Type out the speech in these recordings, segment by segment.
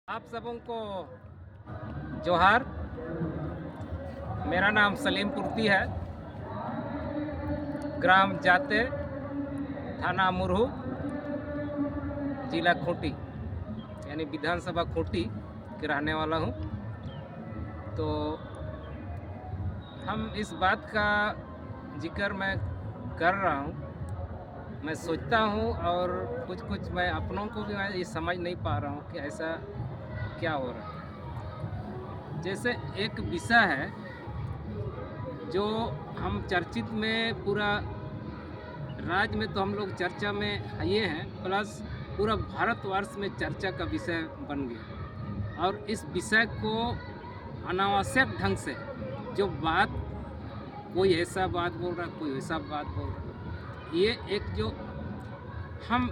आप सबों को जोहार। मेरा नाम सलीम पुर्ती है। ग्राम जाते, थाना मुरहू, जिला खूंटी यानी विधानसभा खूंटी के रहने वाला हूँ। तो हम इस बात का जिक्र मैं कर रहा हूँ, मैं सोचता हूँ और कुछ मैं अपनों को भी मैं ये समझ नहीं पा रहा हूँ कि ऐसा क्या हो रहा है। जैसे एक विषय है जो हम चर्चित में पूरा राज्य में तो हम लोग चर्चा में ये हैं, प्लस पूरा भारतवर्ष में चर्चा का विषय बन गया। और इस विषय को अनावश्यक ढंग से जो बात, कोई ऐसा बात बोल रहा, कोई वैसा बात बोल रहा, ये एक जो हम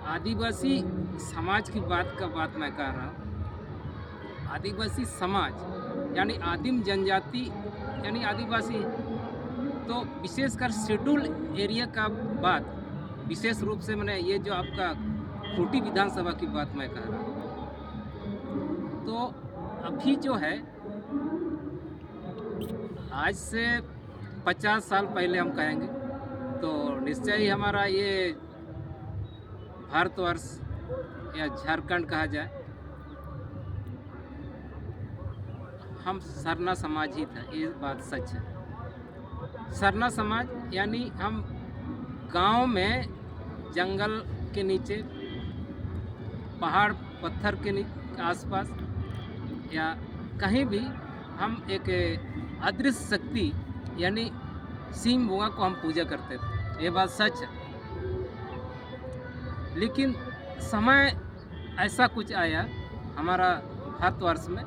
आदिवासी समाज की बात मैं कह रहा हूँ। आदिवासी समाज यानी आदिम जनजाति यानी आदिवासी, तो विशेषकर शेड्यूल एरिया का बात, विशेष रूप से मैंने ये जो आपका खूंटी विधानसभा की बात मैं कह रहा हूँ। तो अभी जो है, आज से 50 साल पहले हम कहेंगे तो निश्चय ही हमारा ये भारतवर्ष या झारखंड कहा जाए, हम सरना समाज ही था। ये बात सच है। सरना समाज यानी हम गांव में जंगल के नीचे, पहाड़ पत्थर के आसपास या कहीं भी हम एक अदृश्य शक्ति यानी सीम बुआ को हम पूजा करते थे। ये बात सच है। लेकिन समय ऐसा कुछ आया हमारा भारतवर्ष में,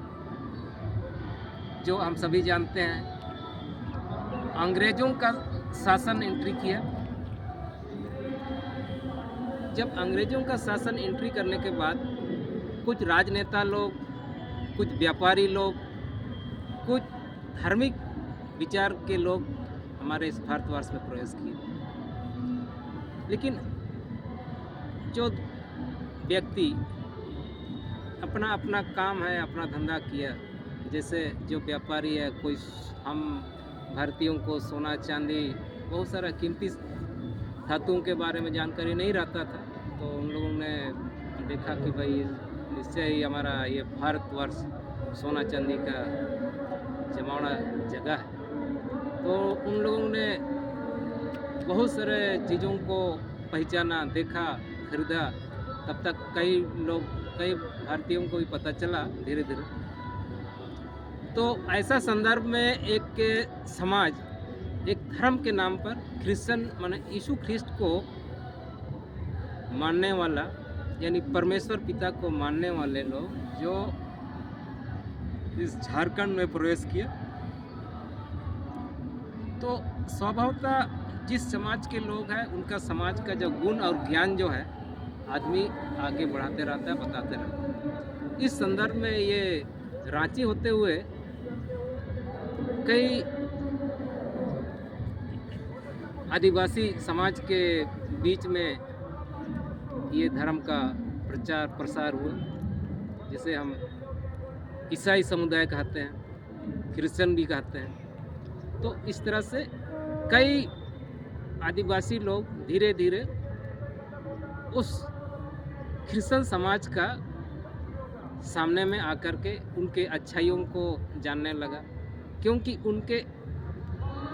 जो हम सभी जानते हैं, अंग्रेज़ों का शासन एंट्री किया। जब अंग्रेज़ों का शासन एंट्री करने के बाद कुछ राजनेता लोग, कुछ व्यापारी लोग, कुछ धार्मिक विचार के लोग हमारे इस भारतवर्ष में प्रवेश किए। लेकिन जो व्यक्ति अपना अपना काम है, अपना धंधा किया, जैसे जो व्यापारी है, कोई हम भारतीयों को सोना चांदी बहुत सारा कीमती धातुओं के बारे में जानकारी नहीं रहता था, तो उन लोगों ने देखा कि भाई निश्चय ही हमारा ये भारतवर्ष सोना चांदी का जमावड़ा जगह है। तो उन लोगों ने बहुत सारे चीज़ों को पहचाना, देखा, खरीदा। तब तक कई भारतीयों को भी पता चला धीरे धीरे। तो ऐसा संदर्भ में एक समाज, एक धर्म के नाम पर क्रिश्चियन माने यीशु ख्रिस्ट को मानने वाला यानी परमेश्वर पिता को मानने वाले लोग जो इस झारखंड में प्रवेश किया, तो स्वभावतः जिस समाज के लोग हैं उनका समाज का जो गुण और ज्ञान जो है आदमी आगे बढ़ाते रहता है, बताते रहता है। इस संदर्भ में ये रांची होते हुए कई आदिवासी समाज के बीच में ये धर्म का प्रचार प्रसार हुआ, जिसे हम ईसाई समुदाय कहते हैं, क्रिश्चियन भी कहते हैं। तो इस तरह से कई आदिवासी लोग धीरे धीरे उस क्रिश्चियन समाज का सामने में आकर के उनके अच्छाइयों को जानने लगा, क्योंकि उनके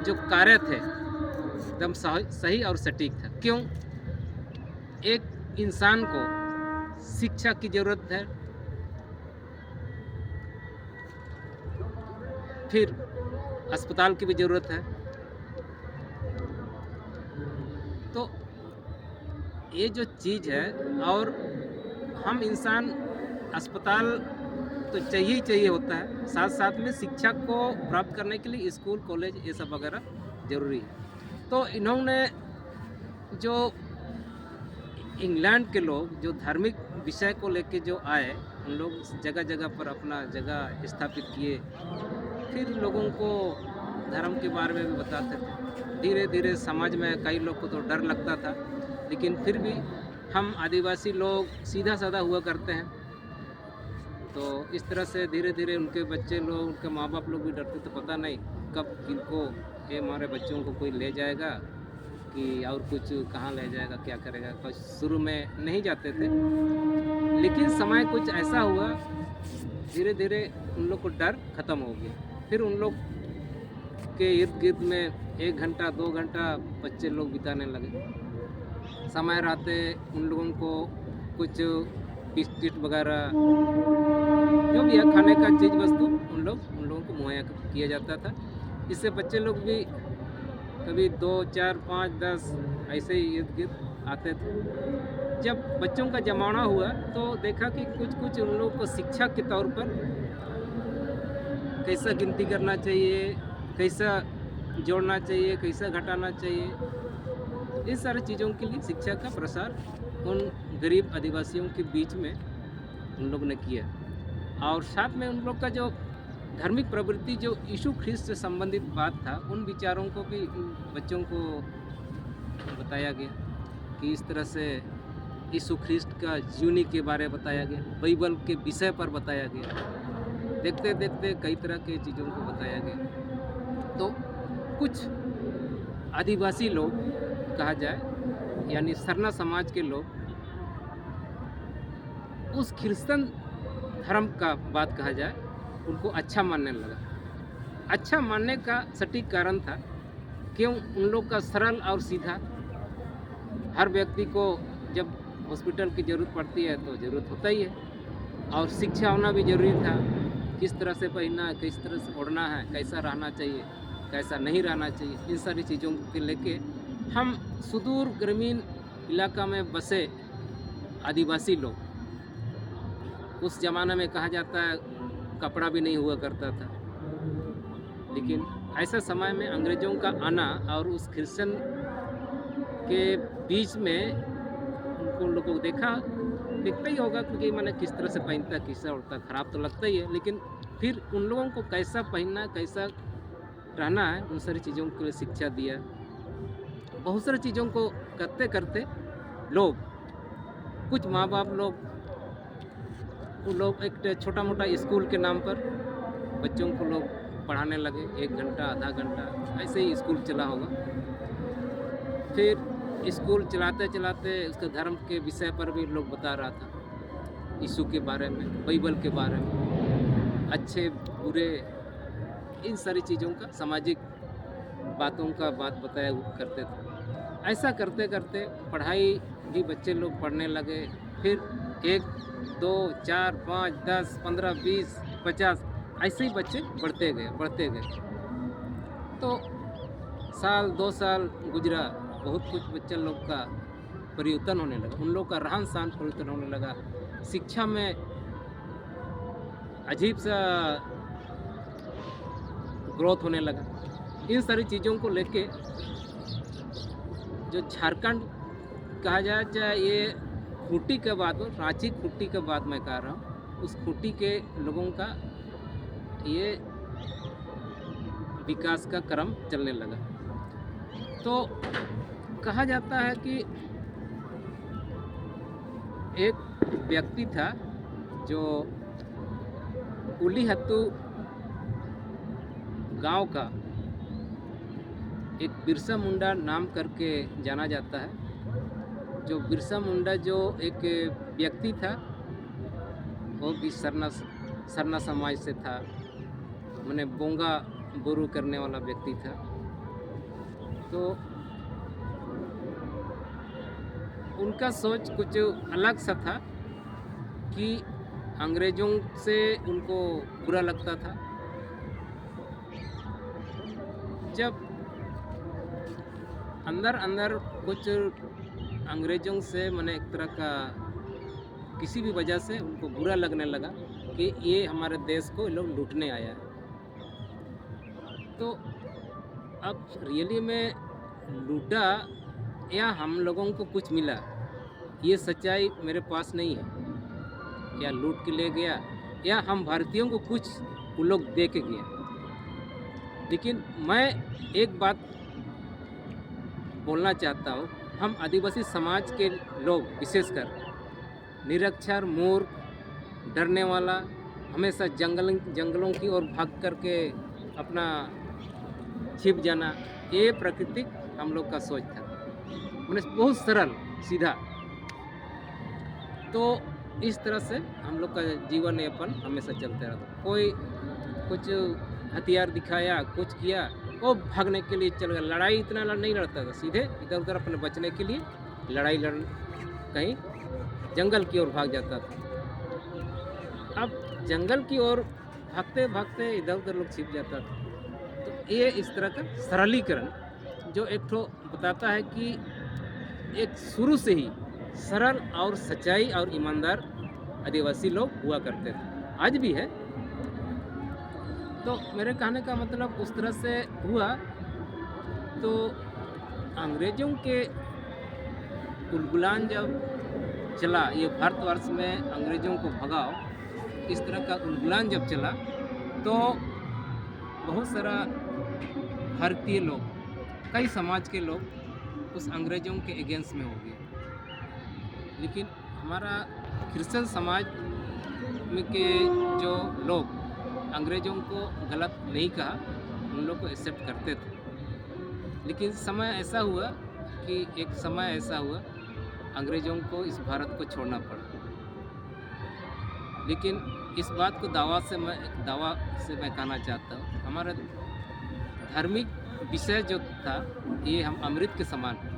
जो कार्य थे एकदम सही और सटीक था। क्यों? एक इंसान को शिक्षा की ज़रूरत है, फिर अस्पताल की भी ज़रूरत है। तो ये जो चीज़ है, और हम इंसान, अस्पताल तो चाहिए ही चाहिए होता है, साथ साथ में शिक्षा को प्राप्त करने के लिए स्कूल कॉलेज ये सब वगैरह ज़रूरी है। तो इन्होंने जो इंग्लैंड के लोग जो धार्मिक विषय को लेके जो आए, उन लोग जगह जगह पर अपना जगह स्थापित किए, फिर लोगों को धर्म के बारे में भी बताते थे। धीरे धीरे समाज में कई लोग को तो डर लगता था, लेकिन फिर भी हम आदिवासी लोग सीधा साधा हुआ करते हैं, तो इस तरह से धीरे धीरे उनके बच्चे लोग, उनके माँ बाप लोग भी डरते थे, पता नहीं कब किनको ये हमारे बच्चों को कोई ले जाएगा कि और कुछ कहाँ ले जाएगा, क्या करेगा। तो शुरू में नहीं जाते थे, लेकिन समय कुछ ऐसा हुआ, धीरे धीरे उन लोग को डर खत्म हो गया। फिर उन लोग के इर्द गिर्द में 1 घंटा 2 घंटा बच्चे लोग बिताने लगे। समय रहते उन लोगों को कुछ बिस्किट वगैरह जो भी है खाने का चीज़ वस्तु उन लोगों को मुहैया किया जाता था। इससे बच्चे लोग भी कभी 2 4 5 10 ऐसे ही इर्द गिर्द आते थे। जब बच्चों का जमाना हुआ तो देखा कि कुछ उन लोगों को शिक्षा के तौर पर कैसा गिनती करना चाहिए, कैसा जोड़ना चाहिए, कैसा घटाना चाहिए, इस सारी चीज़ों के लिए शिक्षा का प्रसार उन गरीब आदिवासियों के बीच में उन लोग ने किया। और साथ में उन लोग का जो धार्मिक प्रवृत्ति, जो यीशु ख्रिस्त से संबंधित बात था, उन विचारों को भी उन बच्चों को बताया गया कि इस तरह से यीशु ख्रिस्त का जीवनी के बारे में बताया गया, बाइबल के विषय पर बताया गया। देखते देखते कई तरह के चीज़ों को बताया गया। तो कुछ आदिवासी लोग कहा जाए, यानी सरना समाज के लोग, उस क्रिश्चियन धर्म का बात कहा जाए, उनको अच्छा मानने लगा। अच्छा मानने का सटीक कारण था क्यों, उन लोग का सरल और सीधा, हर व्यक्ति को जब हॉस्पिटल की ज़रूरत पड़ती है तो ज़रूरत होता ही है, और शिक्षा होना भी ज़रूरी था। किस तरह से पहनना है, किस तरह से ओढ़ना है, कैसा रहना चाहिए, कैसा नहीं रहना चाहिए, इन सारी चीज़ों के लेके हम सुदूर ग्रामीण इलाका में बसे आदिवासी लोग, उस ज़माने में कहा जाता है कपड़ा भी नहीं हुआ करता था, लेकिन ऐसा समय में अंग्रेज़ों का आना और उस क्रिश्चियन के बीच में उनको लोगों को दिखता ही होगा, क्योंकि मैंने किस तरह से पहनता, कैसा उड़ता, ख़राब तो लगता ही है, लेकिन फिर उन लोगों को कैसा पहनना, कैसा रहना है, उन सारी चीज़ों के लिए शिक्षा दिया। बहुत सारी चीज़ों को करते करते लोग, कुछ माँ बाप लोग, वो लोग एक छोटा मोटा स्कूल के नाम पर बच्चों को लोग पढ़ाने लगे। 1 घंटा आधा घंटा ऐसे ही स्कूल चला होगा। फिर स्कूल चलाते चलाते उसके धर्म के विषय पर भी लोग बता रहा था, यीशु के बारे में, बाइबल के बारे में, अच्छे बुरे, इन सारी चीज़ों का, सामाजिक बातों का बात बताया करते थे। ऐसा करते करते पढ़ाई भी बच्चे लोग पढ़ने लगे। फिर 1 2 4 5 10 15 20 50 ऐसे ही बच्चे बढ़ते गए। तो साल 2 साल गुजरा, बहुत कुछ बच्चे लोग का परिवर्तन होने लगा, उन लोग का रहन सहन परिवर्तन होने लगा, शिक्षा में अजीब सा ग्रोथ होने लगा। इन सारी चीज़ों को लेके जो झारखंड कहा जाए, चाहे ये खूंटी के बाद हो, रांची खूंटी के बाद मैं कह रहा हूँ, उस खूंटी के लोगों का ये विकास का क्रम चलने लगा। तो कहा जाता है कि एक व्यक्ति था जो उलीहत्तू गांव का, एक बिरसा मुंडा नाम करके जाना जाता है। जो बिरसा मुंडा जो एक व्यक्ति था, वो भी सरना समाज से था, मैंने बोंगा बोरू करने वाला व्यक्ति था। तो उनका सोच कुछ अलग सा था कि अंग्रेज़ों से उनको बुरा लगता था। जब अंदर अंदर कुछ अंग्रेज़ों से मैंने एक तरह का किसी भी वजह से उनको बुरा लगने लगा कि ये हमारे देश को लोग लूटने आया है। तो अब रियली में लूटा या हम लोगों को कुछ मिला, ये सच्चाई मेरे पास नहीं है। या लूट के ले गया, या हम भारतीयों को कुछ वो लोग दे के गया। लेकिन मैं एक बात बोलना चाहता हूँ, हम आदिवासी समाज के लोग विशेषकर निरक्षर, मूर्ख, डरने वाला, हमेशा जंगलों की ओर भाग करके अपना छिप जाना, ये प्राकृतिक हम लोग का सोच था। मैंने बहुत सरल, सीधा। तो इस तरह से हम लोग का जीवन यापन हमेशा चलता रहा। कोई कुछ हथियार दिखाया, कुछ किया, वो भागने के लिए चल गया। लड़ाई इतना नहीं लड़ता था, सीधे इधर उधर अपने बचने के लिए लड़ाई लड़ कहीं जंगल की ओर भाग जाता था। अब जंगल की ओर भागते भागते इधर उधर लोग छिप जाता था। तो ये इस तरह का सरलीकरण जो एक ठो बताता है कि एक शुरू से ही सरल और सच्चाई और ईमानदार आदिवासी लोग हुआ करते थे, आज भी है। तो मेरे कहने का मतलब उस तरह से हुआ। तो अंग्रेज़ों के उलगुलान जब चला, ये भारतवर्ष में अंग्रेज़ों को भगाओ, इस तरह का उलगुलान जब चला, तो बहुत सारा भारतीय लोग, कई समाज के लोग उस अंग्रेज़ों के अगेंस्ट में हो गए। लेकिन हमारा क्रिश्चियन समाज में के जो लोग अंग्रेज़ों को गलत नहीं कहा, उन लोग को एक्सेप्ट करते थे। लेकिन समय ऐसा हुआ कि एक समय ऐसा हुआ अंग्रेज़ों को इस भारत को छोड़ना पड़ा। लेकिन इस बात को दावा से मैं कहना चाहता हूँ, हमारा धार्मिक विषय जो था, ये हम अमृत के समान है।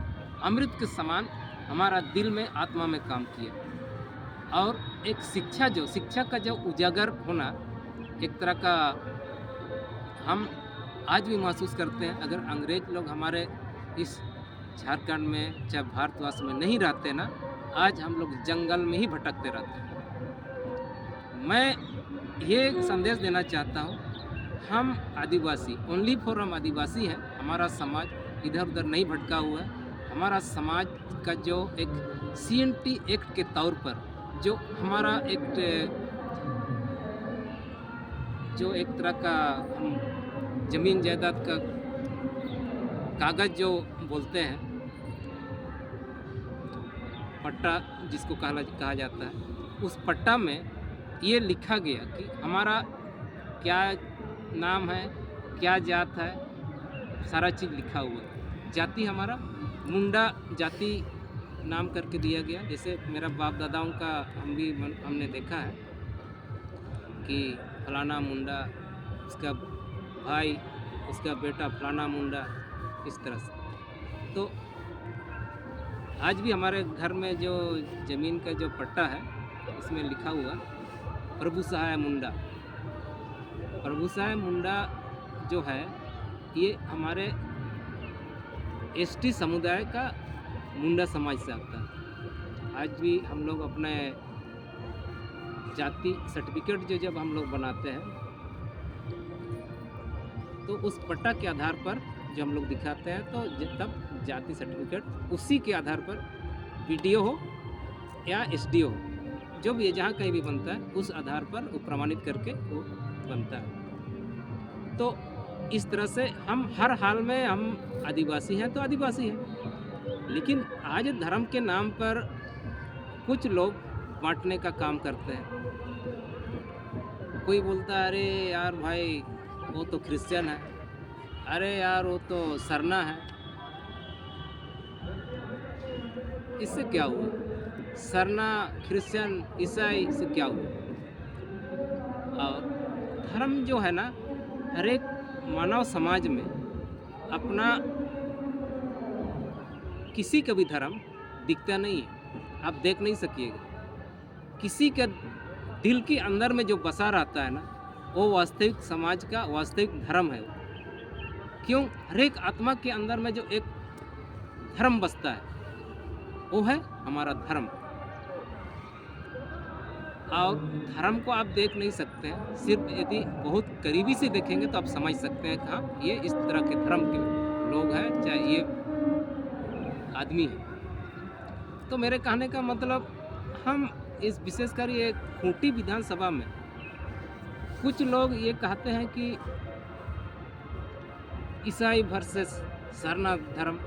अमृत के समान हमारा दिल में, आत्मा में काम किया। और एक शिक्षा का जो उजागर होना, एक तरह का हम आज भी महसूस करते हैं। अगर अंग्रेज लोग हमारे इस झारखंड में, चाहे भारतवर्ष में नहीं रहते ना, आज हम लोग जंगल में ही भटकते रहते। मैं ये संदेश देना चाहता हूँ, हम आदिवासी, ओनली फॉर हम आदिवासी हैं। हमारा समाज इधर उधर नहीं भटका हुआ है। हमारा समाज का जो एक CNT एक्ट के तौर पर जो हमारा एक तरह का हम ज़मीन जायदाद का कागज़ जो बोलते हैं, पट्टा जिसको कहा जाता है, उस पट्टा में ये लिखा गया कि हमारा क्या नाम है, क्या जात है, सारा चीज़ लिखा हुआ है। जाति हमारा मुंडा जाति नाम करके दिया गया। जैसे मेरा बाप दादाओं का हमने देखा है कि फलाना मुंडा, उसका भाई, उसका बेटा फलाना मुंडा, इस तरह से। तो आज भी हमारे घर में जो ज़मीन का जो पट्टा है, इसमें लिखा हुआ प्रभु सहाय मुंडा। प्रभु सहाय मुंडा जो है, ये हमारे ST समुदाय का मुंडा समाज से आता है। आज भी हम लोग अपने जाति सर्टिफिकेट जब हम लोग बनाते हैं, तो उस पट्टा के आधार पर जो हम लोग दिखाते हैं, तो तब जाति सर्टिफिकेट उसी के आधार पर BDO हो या SDO हो, जो भी जहाँ कहीं भी बनता है, उस आधार पर वो प्रमाणित करके वो बनता है। तो इस तरह से हम हर हाल में हम आदिवासी हैं तो आदिवासी हैं। लेकिन आज धर्म के नाम पर कुछ लोग बांटने का काम करते हैं। कोई बोलता है, अरे यार भाई वो तो क्रिश्चियन है, अरे यार वो तो सरना है। इससे क्या हुआ? सरना, क्रिश्चियन, ईसाई से क्या हुआ? और धर्म जो है ना, हर एक मानव समाज में अपना किसी का भी धर्म दिखता नहीं है, आप देख नहीं सकिएगा। किसी के दिल के अंदर में जो बसा रहता है ना, वो वास्तविक समाज का वास्तविक धर्म है। क्यों? हर एक आत्मा के अंदर में जो एक धर्म बसता है, वो है हमारा धर्म। और धर्म को आप देख नहीं सकते हैं, सिर्फ यदि बहुत करीबी से देखेंगे तो आप समझ सकते हैं कि हाँ, ये इस तरह के धर्म के लोग हैं, चाहे ये आदमी है। तो मेरे कहने का मतलब, हम इस विशेषकर ये खूंटी विधानसभा में कुछ लोग ये कहते हैं कि ईसाई वर्सेस सरना धर्म।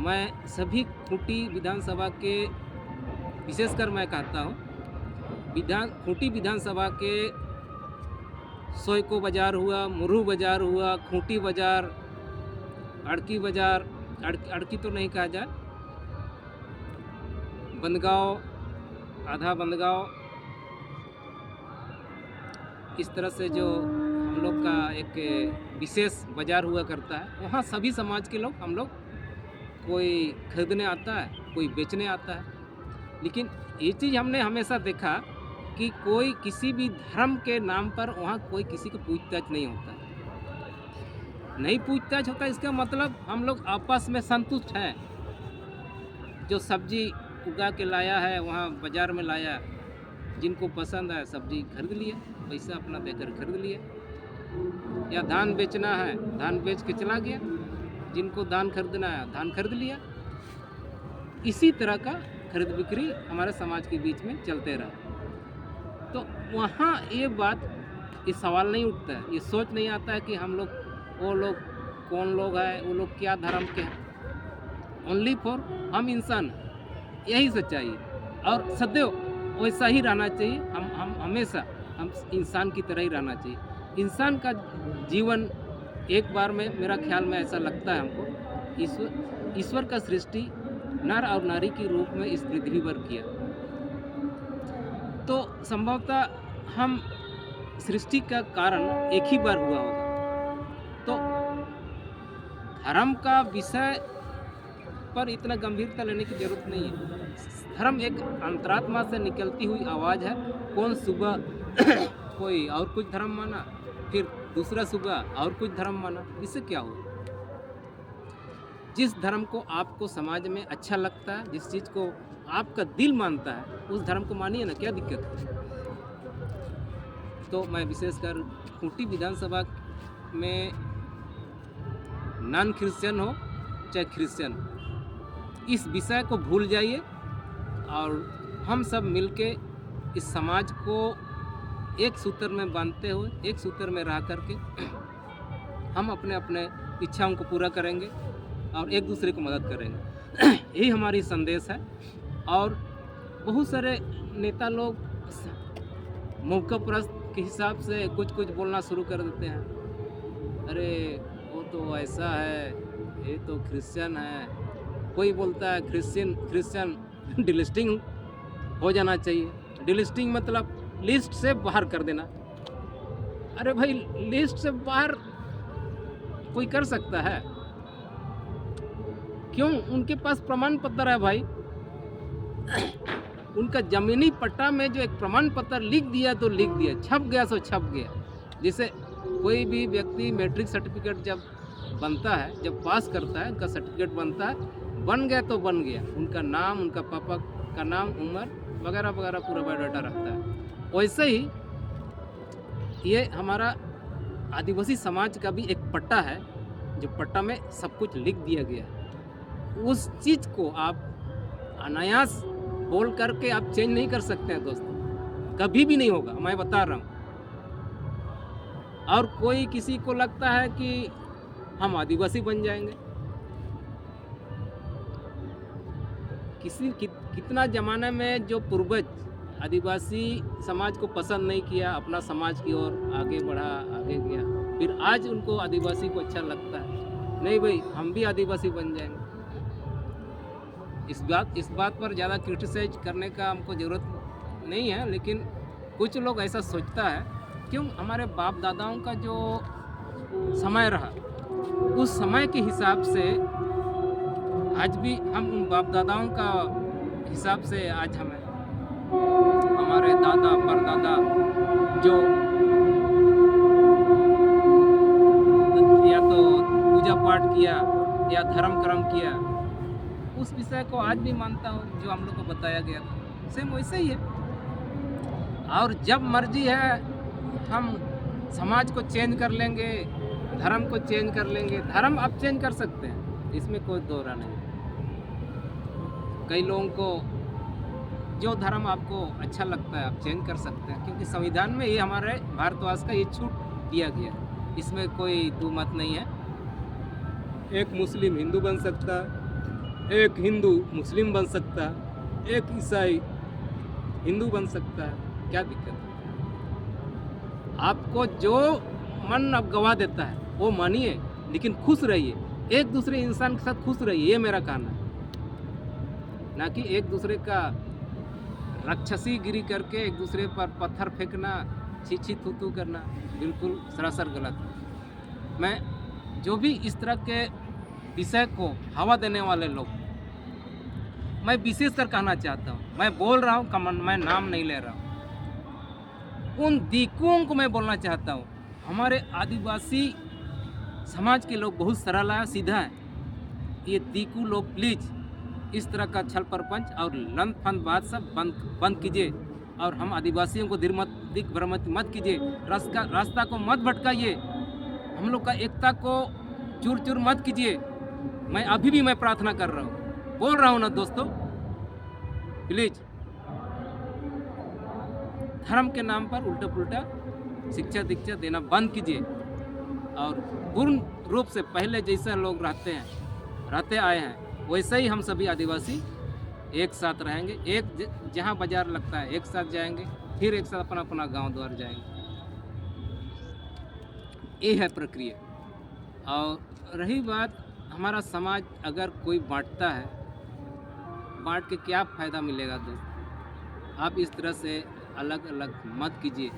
मैं सभी खूंटी विधानसभा के विशेषकर मैं कहता हूँ खूंटी विधानसभा के सोयको बाज़ार हुआ, मुरहू बाज़ार हुआ, खूंटी बाज़ार, अड़की बाज़ार, अड़की तो नहीं कहा जाए, बंदगांव, आधा बंदगांव, इस तरह से जो हम लोग का एक विशेष बाज़ार हुआ करता है, वहाँ सभी समाज के लोग हम लोग कोई खरीदने आता है, कोई बेचने आता है। लेकिन ये चीज़ हमने हमेशा देखा कि कोई किसी भी धर्म के नाम पर वहाँ कोई किसी को पूछताछ नहीं होता, नहीं पूछताछ होता। इसका मतलब हम लोग आपस में संतुष्ट हैं। जो सब्जी उगा के लाया है वहाँ बाज़ार में लाया, जिनको पसंद है सब्जी खरीद लिया, पैसा अपना देकर खरीद लिया, या धान बेचना है धान बेच के चला गया, जिनको धान खरीदना है धान खरीद लिया। इसी तरह का खरीद बिक्री हमारे समाज के बीच में चलते रहा। तो वहाँ ये बात, ये सवाल नहीं उठता है, ये सोच नहीं आता है कि हम लोग, वो लोग कौन लोग हैं, वो लोग क्या धर्म के हैं। ओनली फॉर हम इंसान, यही सच्चाई है। और सदैव वैसा ही रहना चाहिए। हम हमेशा हम इंसान की तरह ही रहना चाहिए। इंसान का जीवन एक बार में, मेरा ख्याल में ऐसा लगता है हमको, ईश्वर का सृष्टि नर और नारी के रूप में इस पृथ्वी पर किया। तो संभवतः हम सृष्टि का कारण एक ही बार हुआ होगा। तो धर्म का विषय पर इतना गंभीरता लेने की जरूरत नहीं है। धर्म एक अंतरात्मा से निकलती हुई आवाज़ है। कौन सुबह कोई और कुछ धर्म माना, फिर दूसरा सुबह और कुछ धर्म माना, इससे क्या हो? जिस धर्म को आपको समाज में अच्छा लगता है, जिस चीज़ को आपका दिल मानता है, उस धर्म को मानिए ना, क्या दिक्कत है? तो मैं विशेषकर खूंटी विधानसभा में नॉन क्रिश्चियन हो चाहे क्रिश्चियन, इस विषय को भूल जाइए और हम सब मिलके इस समाज को एक सूत्र में बांधते हुए, एक सूत्र में रह करके हम अपने अपने इच्छाओं को पूरा करेंगे और एक दूसरे को मदद करेंगे। यही हमारी संदेश है। और बहुत सारे नेता लोग मौका प्रस्त के हिसाब से कुछ कुछ बोलना शुरू कर देते हैं। अरे वो तो ऐसा है, ये तो क्रिश्चियन है। कोई बोलता है क्रिश्चियन डिलिस्टिंग हो जाना चाहिए। डिलिस्टिंग मतलब लिस्ट से बाहर कर देना। अरे भाई, लिस्ट से बाहर कोई कर सकता है? क्यों? उनके पास प्रमाण पत्र है भाई। उनका जमीनी पट्टा में जो एक प्रमाण पत्र लिख दिया तो लिख दिया, छप गया सो छप गया। जैसे कोई भी व्यक्ति मैट्रिक सर्टिफिकेट जब बनता है, जब पास करता है, उनका सर्टिफिकेट बनता है, बन गया तो बन गया। उनका नाम, उनका पापा का नाम, उम्र वगैरह वगैरह पूरा बायोडाटा रहता है। वैसे ही ये हमारा आदिवासी समाज का भी एक पट्टा है, जो पट्टा में सब कुछ लिख दिया गया है। उस चीज़ को आप अनायास बोल करके आप चेंज नहीं कर सकते हैं दोस्तों, कभी भी नहीं होगा, मैं बता रहा हूँ। और कोई किसी को लगता है कि हम आदिवासी बन जाएंगे। कितना ज़माने में जो पूर्वज आदिवासी समाज को पसंद नहीं किया, अपना समाज की ओर आगे बढ़ा, आगे गया, फिर आज उनको आदिवासी को अच्छा लगता है। नहीं भाई, हम भी आदिवासी बन जाएंगे। इस बात पर ज़्यादा क्रिटिसाइज करने का हमको ज़रूरत नहीं है, लेकिन कुछ लोग ऐसा सोचता है। क्यों? हमारे बाप दादाओं का जो समय रहा, उस समय के हिसाब से आज भी हम उन बाप दादाओं का हिसाब से आज हमें, हमारे दादा परदादा जो या तो पूजा पाठ किया या धर्म कर्म किया, उस विषय को आज भी मानता हूँ जो हम लोग को बताया गया था। सेम वैसे ही है। और जब मर्जी है हम समाज को चेंज कर लेंगे, धर्म को चेंज कर लेंगे। धर्म आप चेंज कर सकते हैं, इसमें कोई दोहरा नहीं। कई लोगों को जो धर्म आपको अच्छा लगता है आप चेंज कर सकते हैं, क्योंकि संविधान में ये हमारे भारतवास का ये छूट दिया गया है, इसमें कोई दो मत नहीं है। एक मुस्लिम हिंदू बन सकता, एक हिंदू मुस्लिम बन सकता, एक ईसाई हिंदू बन सकता है, क्या दिक्कत है? आपको जो मन अब गवा देता है वो मानिए, लेकिन खुश रहिए, एक दूसरे इंसान के साथ खुश रहिए, ये मेरा कहना है। ना कि एक दूसरे का राक्षसी गिरी करके एक दूसरे पर पत्थर फेंकना, छी छी थू थू करना, बिल्कुल सरासर गलत है। मैं जो भी इस तरह के विषय को हवा देने वाले लोग, मैं विशेष कर कहना चाहता हूँ, मैं बोल रहा हूँ, कमन मैं नाम नहीं ले रहा हूँ, उन दीकुओं को मैं बोलना चाहता हूँ। हमारे आदिवासी समाज के लोग बहुत सरल है, सीधा है। ये दीकू लोग प्लीज इस तरह का छल प्रपंच और लंद फंद बात सब बंद कीजिए, और हम आदिवासियों को दिक भ्रमित मत कीजिए, रास्ता को मत भटकाइए, हम लोग का एकता को चूर चूर मत कीजिए। मैं अभी भी मैं प्रार्थना कर रहा हूँ, बोल रहा हूँ ना दोस्तों, प्लीज धर्म के नाम पर उल्टा पुल्टा शिक्षा दीक्षा देना बंद कीजिए, और पूर्ण रूप से पहले जैसे लोग रहते आए हैं वैसे ही हम सभी आदिवासी एक साथ रहेंगे। जहाँ बाजार लगता है एक साथ जाएंगे, फिर एक साथ अपना अपना गांव द्वार जाएंगे। ये है प्रक्रिया। और रही बात हमारा समाज अगर कोई बांटता है, बांट के क्या फ़ायदा मिलेगा दोस्त? आप इस तरह से अलग अलग मत कीजिए।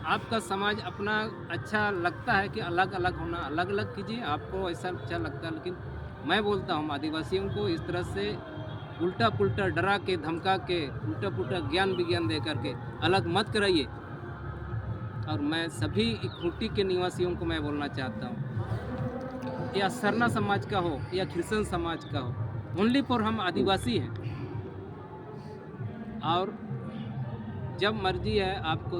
आपका समाज अपना अच्छा लगता है कि अलग अलग होना, अलग अलग कीजिए, आपको ऐसा अच्छा लगता है। लेकिन मैं बोलता हूँ आदिवासियों को इस तरह से उल्टा पुल्टा डरा के धमका के उल्टा पुल्टा ज्ञान विज्ञान दे करके अलग मत कराइए। और मैं सभी खूंटी के निवासियों को मैं बोलना चाहता हूँ, या सरना समाज का हो या क्रिश्चियन समाज का हो, ओनली फॉर हम आदिवासी हैं। और जब मर्जी है आपको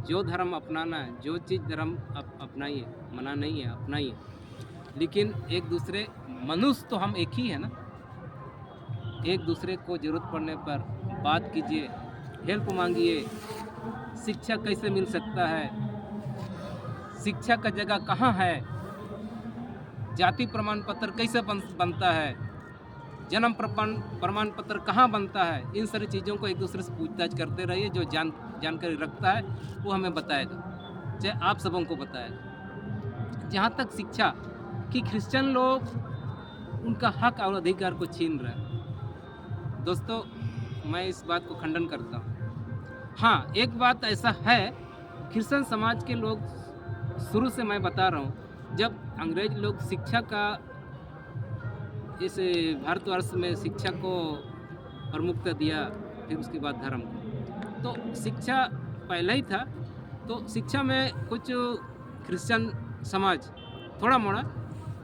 जो धर्म अपनाना है, जो चीज़ धर्म अपनाइए, मना नहीं है, अपनाइए। लेकिन एक दूसरे मनुष्य तो हम एक ही है ना, एक दूसरे को ज़रूरत पड़ने पर बात कीजिए, हेल्प मांगिए। शिक्षा कैसे मिल सकता है, शिक्षा का जगह कहाँ है, जाति प्रमाण पत्र कैसे बनता है, जन्म प्रमाण पत्र कहाँ बनता है, इन सारी चीज़ों को एक दूसरे से पूछताछ करते रहिए। जो जानकारी रखता है वो हमें बताएगा, चाहे आप सबों को बताएगा। जहाँ तक शिक्षा कि क्रिश्चियन लोग उनका हक और अधिकार को छीन रहे हैं, दोस्तों मैं इस बात को खंडन करता हूँ। हाँ, एक बात ऐसा है, क्रिश्चियन समाज के लोग शुरू से मैं बता रहा हूँ, जब अंग्रेज लोग शिक्षा का इस भारतवर्ष में शिक्षा को प्रमुखता दिया, फिर उसके बाद धर्म को, तो शिक्षा पहले ही था। तो शिक्षा में कुछ क्रिश्चियन समाज थोड़ा मोड़ा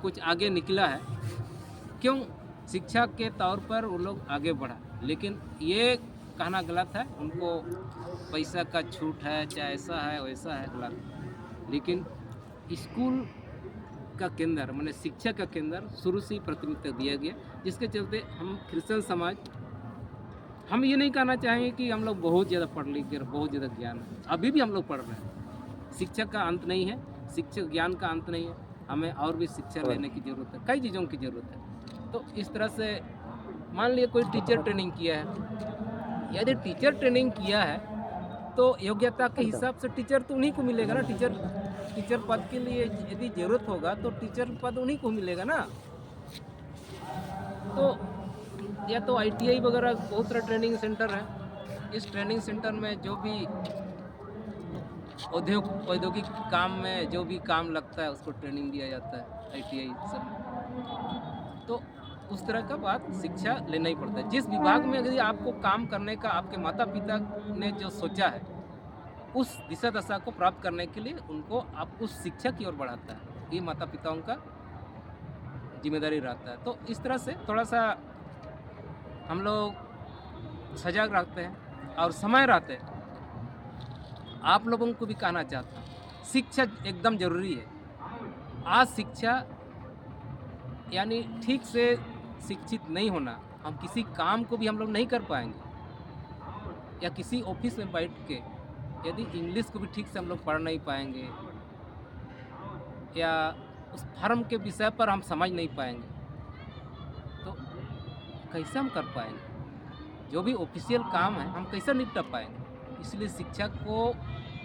कुछ आगे निकला है। क्यों? शिक्षा के तौर पर वो लोग आगे बढ़ा। लेकिन ये कहना गलत है, उनको पैसा का छूट है, चाहे ऐसा है वैसा है, गलत। लेकिन स्कूल का केंद्र माने शिक्षा का केंद्र शुरू से ही प्राथमिकता दिया गया, जिसके चलते हम क्रिश्चियन समाज, हम ये नहीं कहना चाहेंगे कि हम लोग बहुत ज़्यादा पढ़ लिख कर बहुत ज़्यादा ज्ञान है, अभी भी हम लोग पढ़ रहे हैं। शिक्षा का अंत नहीं है, शिक्षा ज्ञान का अंत नहीं है, हमें और भी शिक्षा लेने की ज़रूरत है, कई चीज़ों की ज़रूरत है। तो इस तरह से मान लिया कोई टीचर ट्रेनिंग किया है, यदि टीचर ट्रेनिंग किया है तो योग्यता के हिसाब से टीचर तो उन्हीं को मिलेगा ना। टीचर पद के लिए यदि ज़रूरत होगा तो टीचर पद उन्हीं को मिलेगा ना। तो या तो ITI वगैरह बहुत सारा ट्रेनिंग सेंटर है, इस ट्रेनिंग सेंटर में जो भी औद्योगिक काम में जो भी काम लगता है उसको ट्रेनिंग दिया जाता है ITI सब। तो उस तरह का बात शिक्षा लेना ही पड़ता है। जिस विभाग में यदि आपको काम करने का आपके माता पिता ने जो सोचा है, उस दिशा दशा को प्राप्त करने के लिए उनको आप उस शिक्षा की ओर बढ़ाता है, ये माता पिताओं का जिम्मेदारी रहता है। तो इस तरह से थोड़ा सा हम लोग सजग रहते हैं और समय रहते हैं। आप लोगों को भी कहना चाहता हूँ, शिक्षा एकदम ज़रूरी है। आज शिक्षा यानी ठीक से शिक्षित नहीं होना, हम किसी काम को भी हम लोग नहीं कर पाएंगे, या किसी ऑफिस में बैठ के यदि इंग्लिश को भी ठीक से हम लोग पढ़ नहीं पाएंगे, या उस फर्म के विषय पर हम समझ नहीं पाएंगे, तो कैसे हम कर पाएंगे? जो भी ऑफिशियल काम है हम कैसे निपटा पाएंगे। इसलिए शिक्षा को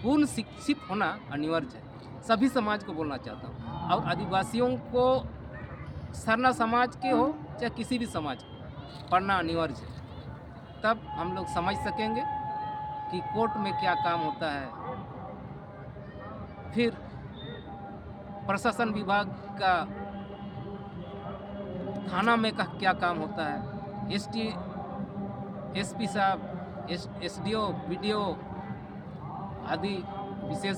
पूर्ण शिक्षित होना अनिवार्य है, सभी समाज को बोलना चाहता हूँ। और आदिवासियों को सरना समाज के हो चाहे किसी भी समाज को पढ़ना अनिवार्य है, तब हम लोग समझ सकेंगे कि कोर्ट में क्या काम होता है, फिर प्रशासन विभाग का थाना में का क्या काम होता है, एसपी साहब, एसडीओ, बीडीओ आदि विशेष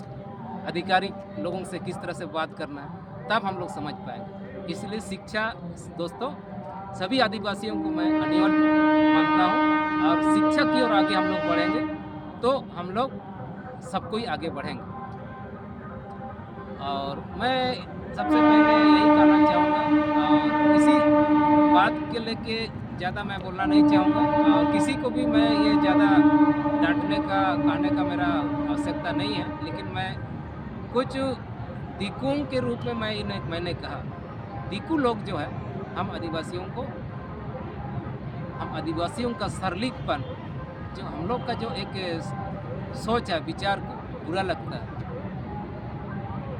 अधिकारी लोगों से किस तरह से बात करना है, तब हम लोग समझ पाएंगे। इसलिए शिक्षा दोस्तों सभी आदिवासियों को मैं अनिवार्य मानता हूँ, और शिक्षा की ओर आगे हम लोग बढ़ेंगे तो हम लोग सबको ही आगे बढ़ेंगे। और मैं सबसे पहले यही कहना चाहूँगा, और इसी बात के लेके ज़्यादा मैं बोलना नहीं चाहूँगा, और किसी को भी मैं ये ज़्यादा डांटने का कहने का मेरा आवश्यकता नहीं है। लेकिन मैं कुछ दीकुओं के रूप में मैंने कहा, दीकू लोग जो है हम आदिवासियों का सरलीपन, जो हम लोग का जो एक सोच है, विचार को बुरा लगता है,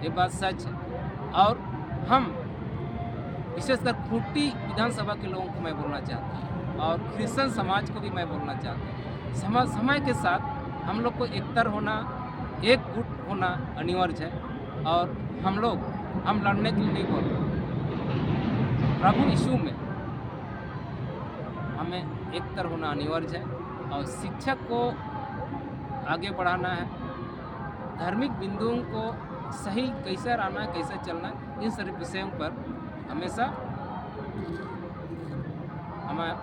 ये बात सच है। और हम विशेषकर खूंटी विधानसभा के लोगों को मैं बोलना चाहता हूँ, और क्रिश्चियन समाज को भी मैं बोलना चाहता हूँ, समय के साथ हम लोग को एकतर होना, एक गुट होना अनिवार्य है। और हम लड़ने के लिए नहीं बोल रहे, प्रभु यीशु में हमें एकतर होना अनिवार्य है, और शिक्षा को आगे बढ़ाना है, धार्मिक बिंदुओं को सही कैसे रहना है, कैसे चलना है, इन सभी विषयों पर हमेशा हमें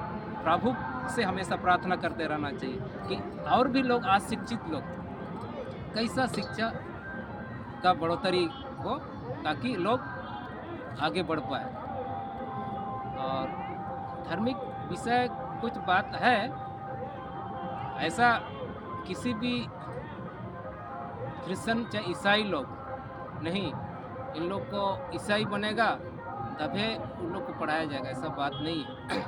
प्रभु से हमेशा प्रार्थना करते रहना चाहिए कि और भी लोग, अशिक्षित लोग, कैसा शिक्षा का बढ़ोतरी हो, ताकि लोग आगे बढ़ पाए। और धार्मिक विषय कुछ बात है, ऐसा किसी भी क्रिश्चियन चाहे ईसाई लोग नहीं, इन लोग को ईसाई बनेगा तभी उन लोग को पढ़ाया जाएगा, ऐसा बात नहीं है।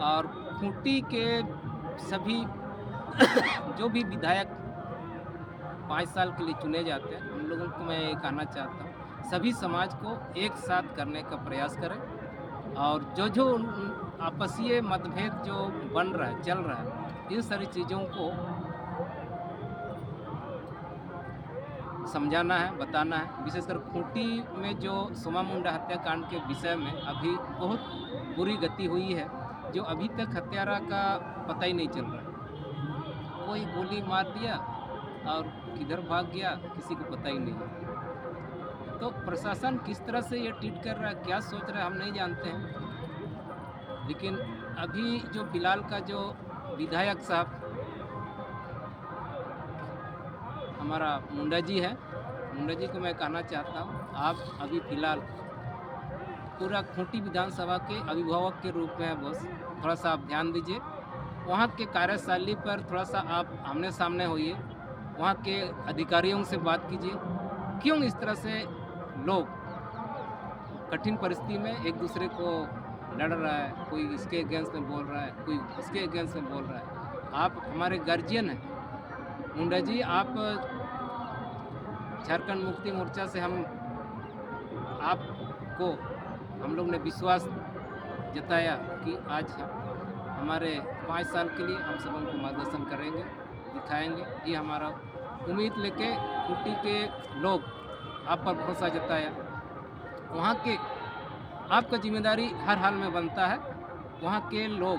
और खूंटी के सभी जो भी विधायक 5 साल के लिए चुने जाते हैं, उन लोगों को मैं ये कहना चाहता हूँ, सभी समाज को एक साथ करने का प्रयास करें, और जो आपसीय मतभेद जो बन रहा है, चल रहा है, इन सारी चीज़ों को समझाना है, बताना है। विशेषकर खूंटी में जो सोमा मुंडा हत्याकांड के विषय में अभी बहुत बुरी गति हुई है, जो अभी तक हत्यारा का पता ही नहीं चल रहा है। कोई गोली मार दिया और किधर भाग गया, किसी को पता ही नहीं है। तो प्रशासन किस तरह से ये ट्रीट कर रहा है, क्या सोच रहा है, हम नहीं जानते हैं। लेकिन अभी जो फिलहाल का जो विधायक साहब हमारा मुंडा जी है, मुंडा जी को मैं कहना चाहता हूँ, आप अभी फ़िलहाल पूरा खूंटी विधानसभा के अभिभावक के रूप में है, बस थोड़ा सा आप ध्यान दीजिए, वहाँ के कार्यशैली पर थोड़ा सा आप आमने सामने होइए, वहाँ के अधिकारियों से बात कीजिए, क्यों इस तरह से लोग कठिन परिस्थिति में एक दूसरे को लड़ रहा है, कोई इसके अगेंस्ट में बोल रहा है, कोई उसके अगेंस्ट में बोल रहा है। आप हमारे गार्जियन हैं मुंडा जी, आप झारखंड मुक्ति मोर्चा से हम लोग ने विश्वास जताया कि आज हमारे 5 साल के लिए हम सब उनको मार्गदर्शन करेंगे, दिखाएंगे। ये हमारा उम्मीद लेके खूंटी के लोग आप पर भरोसा जताया। वहाँ के आपका जिम्मेदारी हर हाल में बनता है। वहाँ के लोग,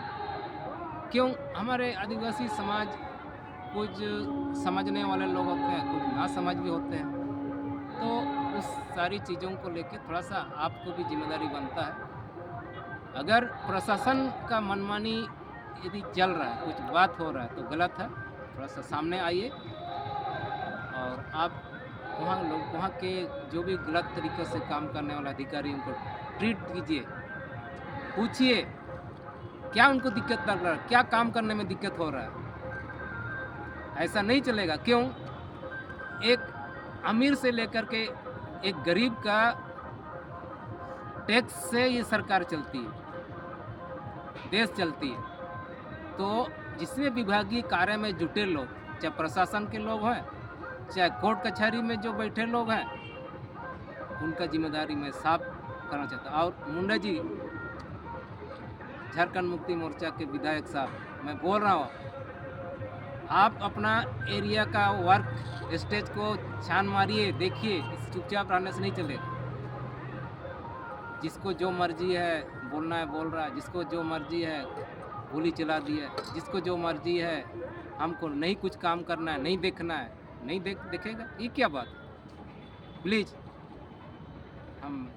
क्यों हमारे आदिवासी समाज, कुछ समझने वाले लोग होते हैं, कुछ ना समझ भी होते हैं, तो उस सारी चीज़ों को लेके थोड़ा सा आपको भी जिम्मेदारी बनता है। अगर प्रशासन का मनमानी यदि चल रहा है, कुछ बात हो रहा है तो गलत है, थोड़ा सा सामने आइए और आप वहाँ के जो भी गलत तरीके से काम करने वाला अधिकारी उनको ट्रीट कीजिए, पूछिए क्या उनको दिक्कत लग रहा है, क्या काम करने में दिक्कत हो रहा है। ऐसा नहीं चलेगा। क्यों? एक अमीर से लेकर के एक गरीब का टैक्स से ये सरकार चलती है, देश चलती है। तो जिसमें विभागीय कार्य में जुटे लोग, चाहे प्रशासन के लोग हैं, चाहे कोर्ट कचहरी में जो बैठे लोग हैं, उनका जिम्मेदारी मैं साफ करना चाहता हूँ। और मुंडा जी, झारखंड मुक्ति मोर्चा के विधायक साहब, मैं बोल रहा हूँ, आप अपना एरिया का वर्क स्टेज को छान मारिए, देखिए, इस चुपचाप रहने से नहीं चलेगा। जिसको जो मर्जी है बोलना है बोल रहा है, जिसको जो मर्जी है गोली चला दी है, जिसको जो मर्जी है हमको नहीं कुछ काम करना है, नहीं देखना है, नहीं देखेगा, ये क्या बात है? प्लीज़ हम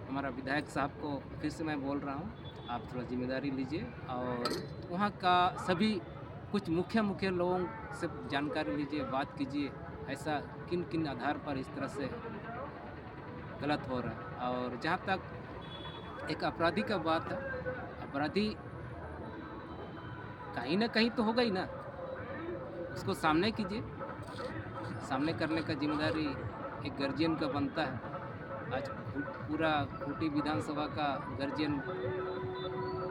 हमारा विधायक साहब को फिर से मैं बोल रहा हूँ, आप थोड़ा जिम्मेदारी लीजिए और वहाँ का सभी कुछ मुख्य लोगों से जानकारी लीजिए, बात कीजिए, ऐसा किन किन आधार पर इस तरह से गलत हो रहा है। और जहाँ तक एक अपराधी का बात है, अपराधी कहीं ना कहीं तो होगा ही ना, उसको सामने कीजिए। सामने करने का जिम्मेदारी एक गार्जियन का बनता है। आज पूरा खूंटी विधानसभा का गार्जियन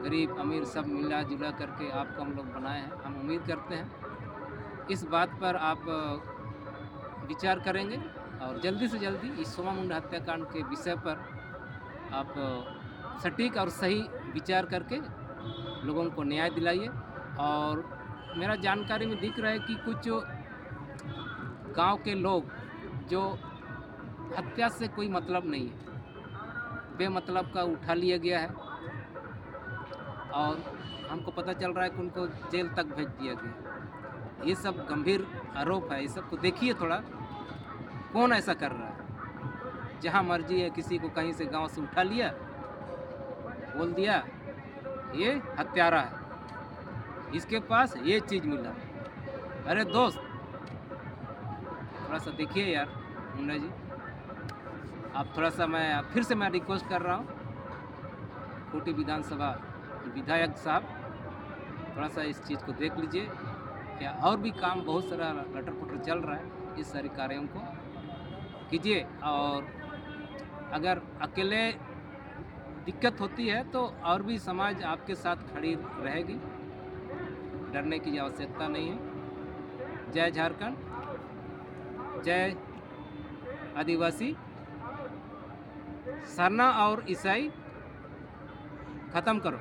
गरीब अमीर सब मिला जुला करके आपको हम लोग बनाए हैं। हम उम्मीद करते हैं इस बात पर आप विचार करेंगे और जल्दी से जल्दी इस सोमा मुंडा हत्याकांड के विषय पर आप सटीक और सही विचार करके लोगों को न्याय दिलाइए। और मेरा जानकारी में दिख रहा है कि कुछ गांव के लोग जो हत्या से कोई मतलब नहीं है, बेमतलब का उठा लिया गया है और हमको पता चल रहा है कि उनको जेल तक भेज दिया गया। ये सब गंभीर आरोप है, ये सब को देखिए थोड़ा, कौन ऐसा कर रहा है? जहाँ मर्जी है किसी को कहीं से गांव से उठा लिया, बोल दिया ये हत्यारा है, इसके पास ये चीज़ मिला। अरे दोस्त, थोड़ा सा देखिए यार मुन्ना जी, आप थोड़ा सा, फिर से मैं रिक्वेस्ट कर रहा हूँ, खूंटी विधानसभा विधायक साहब, थोड़ा सा इस चीज़ को देख लीजिए। क्या और भी काम बहुत सारा लटर पुटर चल रहा है, इस सारे कार्यों को कीजिए। और अगर अकेले दिक्कत होती है तो और भी समाज आपके साथ खड़ी रहेगी, डरने की आवश्यकता नहीं है। जय झारखंड, जय आदिवासी। सरना और ईसाई खत्म करो।